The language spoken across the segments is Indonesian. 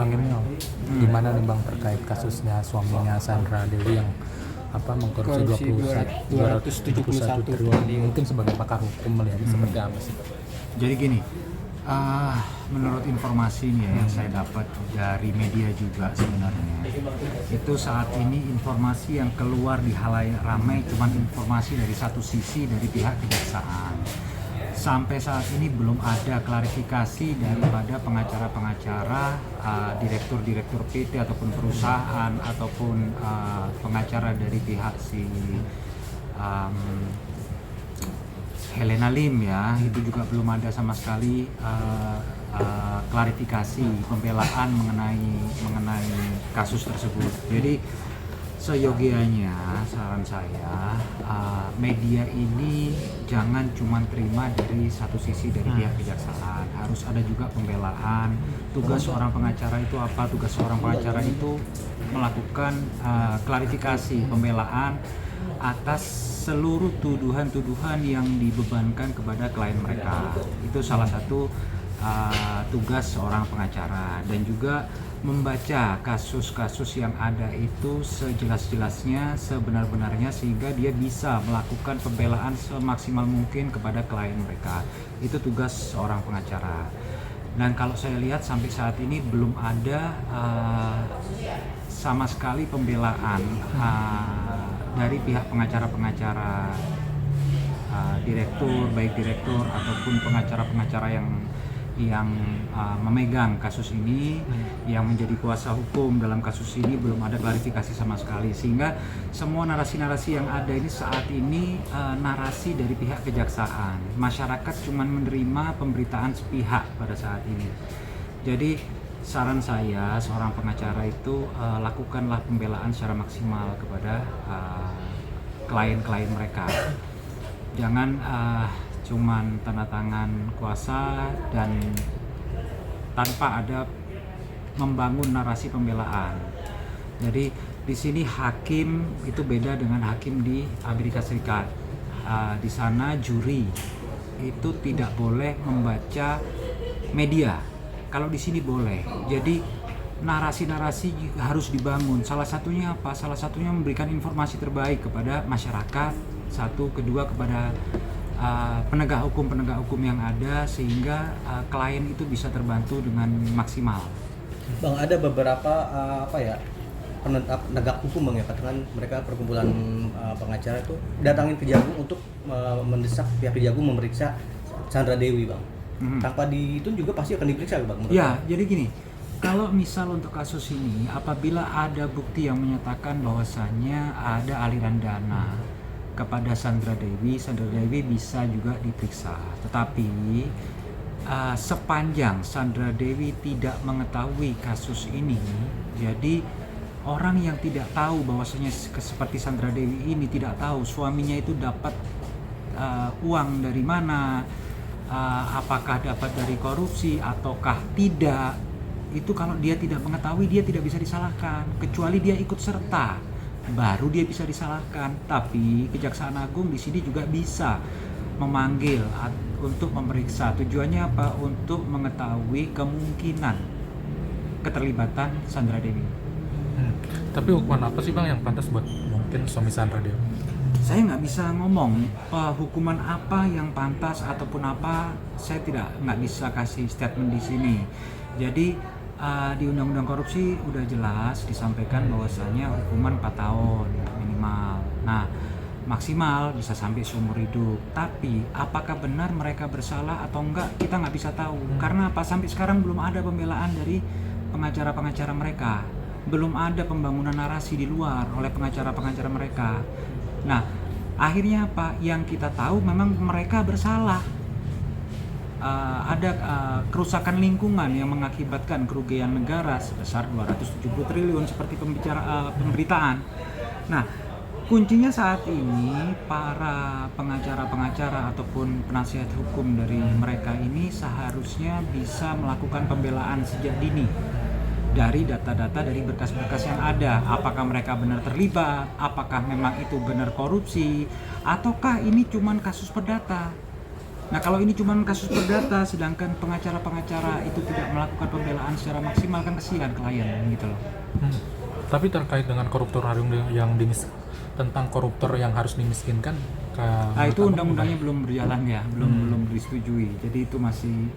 Bang Emil, gimana nih Bang terkait kasusnya suaminya Sandra Dewi yang mengkorupsi Korupsi 271 triliun. Mungkin sebagai pakar hukum melihatnya seperti apa sih? Jadi gini, menurut informasi nih ya, yang saya dapat dari media juga sebenarnya, itu saat ini informasi yang keluar di halayak ramai cuma informasi dari satu sisi dari pihak kejaksaan. Sampai saat ini belum ada klarifikasi daripada pengacara-pengacara, direktur-direktur PT ataupun perusahaan ataupun pengacara dari pihak si Helena Lim ya, itu juga belum ada sama sekali klarifikasi pembelaan mengenai kasus tersebut. Jadi seyogianya saran saya, media ini jangan cuma terima dari satu sisi dari pihak kejaksaan, harus ada juga pembelaan. Tugas seorang pengacara itu apa? Tugas seorang pengacara itu melakukan klarifikasi pembelaan atas seluruh tuduhan-tuduhan yang dibebankan kepada klien mereka. Itu salah satu tugas seorang pengacara, dan juga membaca kasus-kasus yang ada itu sejelas-jelasnya, sebenar-benarnya, sehingga dia bisa melakukan pembelaan semaksimal mungkin kepada klien mereka. Itu tugas seorang pengacara. Dan kalau saya lihat sampai saat ini belum ada sama sekali pembelaan dari pihak pengacara-pengacara, baik direktur ataupun pengacara-pengacara yang memegang kasus ini, yang menjadi kuasa hukum dalam kasus ini, belum ada klarifikasi sama sekali. Sehingga semua narasi-narasi yang ada ini saat ini narasi dari pihak kejaksaan. Masyarakat cuma menerima pemberitaan sepihak pada saat ini. Jadi saran saya, seorang pengacara itu lakukanlah pembelaan secara maksimal kepada klien-klien mereka. Jangan cuman tanda tangan kuasa dan tanpa ada membangun narasi pembelaan. Jadi di sini hakim itu beda dengan hakim di Amerika Serikat. Di sana juri itu tidak boleh membaca media. Kalau di sini boleh. Jadi narasi-narasi harus dibangun. Salah satunya apa? Salah satunya memberikan informasi terbaik kepada masyarakat. Satu, kedua kepada penegak hukum yang ada, sehingga klien itu bisa terbantu dengan maksimal. Bang, ada beberapa penegak hukum Bang ya, katakan mereka perkumpulan pengacara itu datangin Kejagung untuk mendesak pihak Kejagung memeriksa Sandra Dewi Bang. Tanpa itu juga pasti akan diperiksa Bang. Ya, jadi gini, kalau misal untuk kasus ini, apabila ada bukti yang menyatakan bahwasannya ada aliran dana kepada Sandra Dewi bisa juga diperiksa. Tetapi sepanjang Sandra Dewi tidak mengetahui kasus ini, jadi orang yang tidak tahu bahwasanya seperti Sandra Dewi ini tidak tahu suaminya itu dapat uang dari mana, apakah dapat dari korupsi ataukah tidak, itu kalau dia tidak mengetahui, dia tidak bisa disalahkan, kecuali dia ikut serta baru dia bisa disalahkan. Tapi Kejaksaan Agung di sini juga bisa memanggil untuk memeriksa. Tujuannya apa? Untuk mengetahui kemungkinan keterlibatan Sandra Dewi. Tapi hukuman apa sih Bang yang pantas buat mungkin suami Sandra Dewi? Saya nggak bisa ngomong hukuman apa yang pantas ataupun apa. Saya nggak bisa kasih statement di sini. Jadi di Undang-Undang Korupsi udah jelas disampaikan bahwasanya hukuman 4 tahun minimal. Nah, maksimal bisa sampai seumur hidup. Tapi apakah benar mereka bersalah atau enggak, kita nggak bisa tahu. Karena apa? Sampai sekarang belum ada pembelaan dari pengacara-pengacara mereka. Belum ada pembangunan narasi di luar oleh pengacara-pengacara mereka. Nah, akhirnya apa? Yang kita tahu memang mereka bersalah. Ada kerusakan lingkungan yang mengakibatkan kerugian negara sebesar 270 triliun seperti pemberitaan. Nah, kuncinya saat ini para pengacara-pengacara ataupun penasihat hukum dari mereka ini seharusnya bisa melakukan pembelaan sejak dini dari data-data dari berkas-berkas yang ada. Apakah mereka benar terlibat, apakah memang itu benar korupsi, ataukah ini cuman kasus perdata. Nah kalau ini cuma kasus perdata, sedangkan pengacara-pengacara itu tidak melakukan pembelaan secara maksimal, kan kasihan klien gitu loh. Tapi terkait dengan koruptor yang tentang koruptor yang harus dimiskinkan, Nah itu undang-undangnya belum berjalan ya, belum disetujui. Jadi itu masih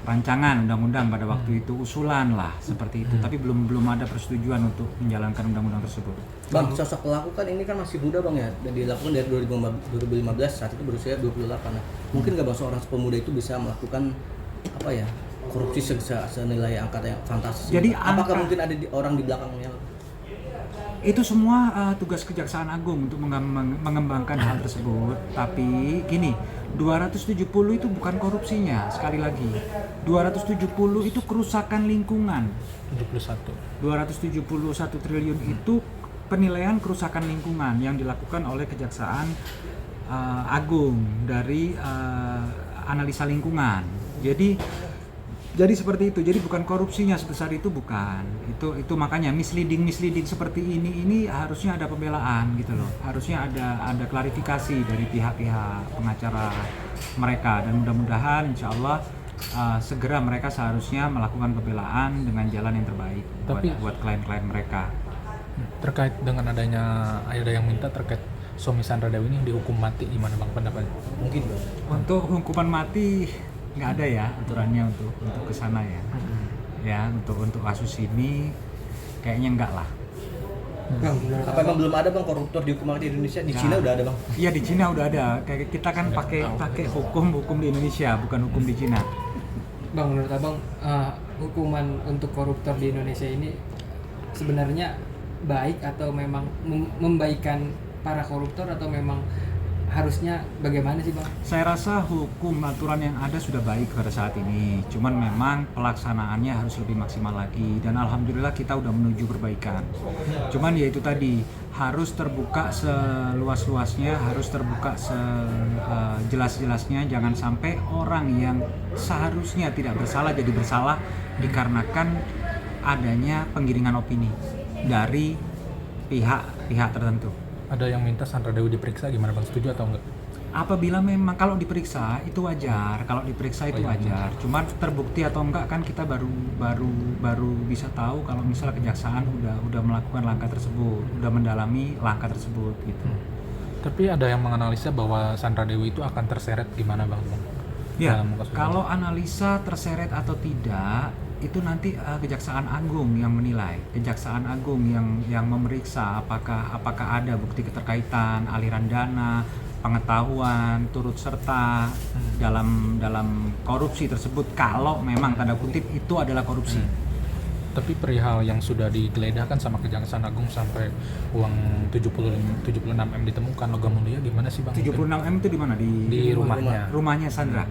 rancangan undang-undang pada waktu itu, usulan lah seperti itu. Tapi belum ada persetujuan untuk menjalankan undang-undang tersebut. Bang, sosok pelaku kan ini kan masih muda bang ya, dan dilakukan dari 2015, saat itu berusia 28. Nah, mungkin nggak bang seorang pemuda itu bisa melakukan apa ya, korupsi senilai angka yang fantastis? Jadi apakah mungkin ada orang di belakangnya? Itu semua tugas Kejaksaan Agung untuk mengembangkan hal tersebut. Tapi gini, 270 itu bukan korupsinya, sekali lagi 270 itu kerusakan lingkungan. 271 triliun itu penilaian kerusakan lingkungan yang dilakukan oleh Kejaksaan Agung dari analisa lingkungan. Jadi seperti itu. Jadi bukan korupsinya sebesar itu, bukan. Itu makanya misleading seperti ini harusnya ada pembelaan gitu loh. Harusnya ada klarifikasi dari pihak-pihak pengacara mereka, dan mudah-mudahan insya Allah segera mereka seharusnya melakukan pembelaan dengan jalan yang terbaik buat klien-klien mereka. Terkait dengan ada yang minta terkait suami Sandra Dewi ini dihukum mati, gimana bang pendapatnya? Mungkin bang. Untuk hukuman mati nggak ada ya aturannya untuk ke sana ya. Ya untuk kasus ini kayaknya enggak lah. Bang, apa emang belum ada bang koruptor dihukum mati di Indonesia? Di Cina udah ada bang? Iya di Cina udah ada. Kayak kita kan pakai hukum di Indonesia, bukan hukum di Cina. Bang, menurut abang hukuman untuk koruptor di Indonesia ini sebenarnya baik atau memang membaikan para koruptor, atau memang harusnya bagaimana sih bang? Saya rasa hukum aturan yang ada sudah baik pada saat ini, cuman memang pelaksanaannya harus lebih maksimal lagi, dan alhamdulillah kita udah menuju perbaikan. Cuman ya itu tadi, harus terbuka seluas-luasnya, harus terbuka sejelas-jelasnya. Jangan sampai orang yang seharusnya tidak bersalah jadi bersalah dikarenakan adanya penggiringan opini dari pihak tertentu. Ada yang minta Sandra Dewi diperiksa, gimana bang, setuju atau enggak? Apabila memang kalau diperiksa itu wajar, wajar. Cuman terbukti atau enggak kan kita baru bisa tahu kalau misalnya kejaksaan udah melakukan langkah tersebut, udah mendalami langkah tersebut gitu. Tapi ada yang menganalisa bahwa Sandra Dewi itu akan terseret, gimana bang? Ya, kalau analisa terseret atau tidak itu nanti Kejaksaan Agung yang menilai. Kejaksaan Agung yang memeriksa apakah ada bukti keterkaitan, aliran dana, pengetahuan, turut serta dalam korupsi tersebut, kalau memang tanda kutip itu adalah korupsi. Tapi perihal yang sudah digeledahkan sama Kejaksaan Agung sampai uang 76M ditemukan logam mulia, gimana sih bang? 76M itu di mana? Di rumahnya Sandra.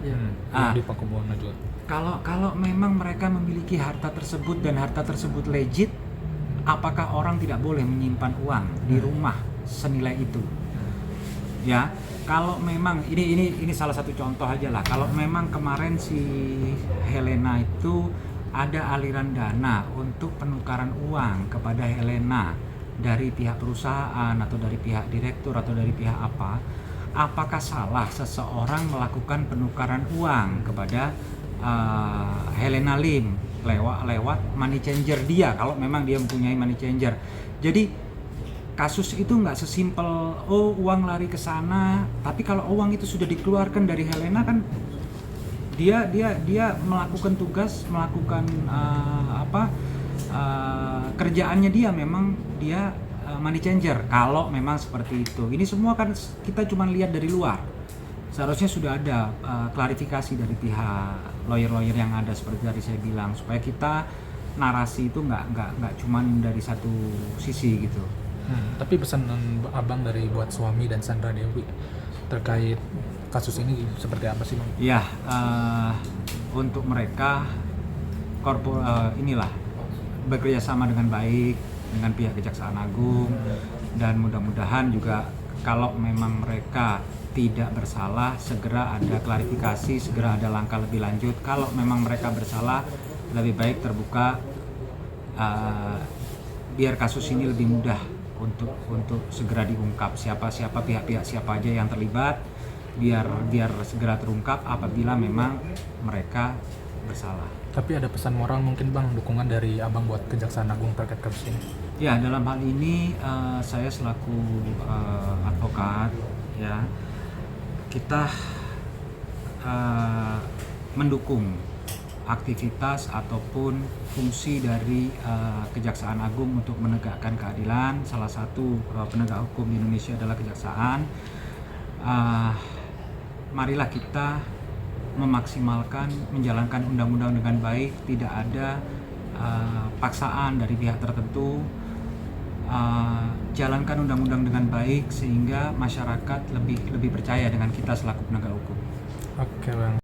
Di Pakubuwono juga. Kalau memang mereka memiliki harta tersebut dan harta tersebut legit, apakah orang tidak boleh menyimpan uang di rumah senilai itu? Ya, kalau memang ini salah satu contoh aja lah. Kalau memang kemarin si Helena itu ada aliran dana untuk penukaran uang kepada Helena dari pihak perusahaan atau dari pihak direktur atau dari pihak apa, apakah salah seseorang melakukan penukaran uang kepada Helena Lim lewat money changer dia, kalau memang dia mempunyai money changer? Jadi kasus itu nggak sesimpel uang lari ke sana, tapi kalau uang itu sudah dikeluarkan dari Helena kan dia melakukan tugas, melakukan kerjaannya dia, memang dia money changer. Kalau memang seperti itu, ini semua kan kita cuma lihat dari luar. Seharusnya sudah ada klarifikasi dari pihak lawyer yang ada, seperti tadi saya bilang, supaya kita narasi itu nggak cuma dari satu sisi gitu. Tapi pesan abang dari buat suami dan Sandra Dewi terkait kasus ini seperti apa sih bang? Ya, untuk mereka inilah bekerja sama dengan baik dengan pihak Kejaksaan Agung, dan mudah-mudahan juga kalau memang mereka tidak bersalah, segera ada klarifikasi, segera ada langkah lebih lanjut. Kalau memang mereka bersalah, lebih baik terbuka, biar kasus ini lebih mudah untuk segera diungkap, siapa pihak-pihak siapa aja yang terlibat, biar segera terungkap apabila memang mereka bersalah. Tapi ada pesan moral mungkin Bang, dukungan dari Abang buat Kejaksaan Agung terkait kasus ini. Ya, dalam hal ini saya selaku advokat, ya, kita mendukung aktivitas ataupun fungsi dari Kejaksaan Agung untuk menegakkan keadilan. Salah satu penegak hukum di Indonesia adalah kejaksaan. Marilah kita memaksimalkan menjalankan undang-undang dengan baik, tidak ada paksaan dari pihak tertentu. Jalankan undang-undang dengan baik sehingga masyarakat lebih percaya dengan kita selaku penegak hukum. Oke Bang.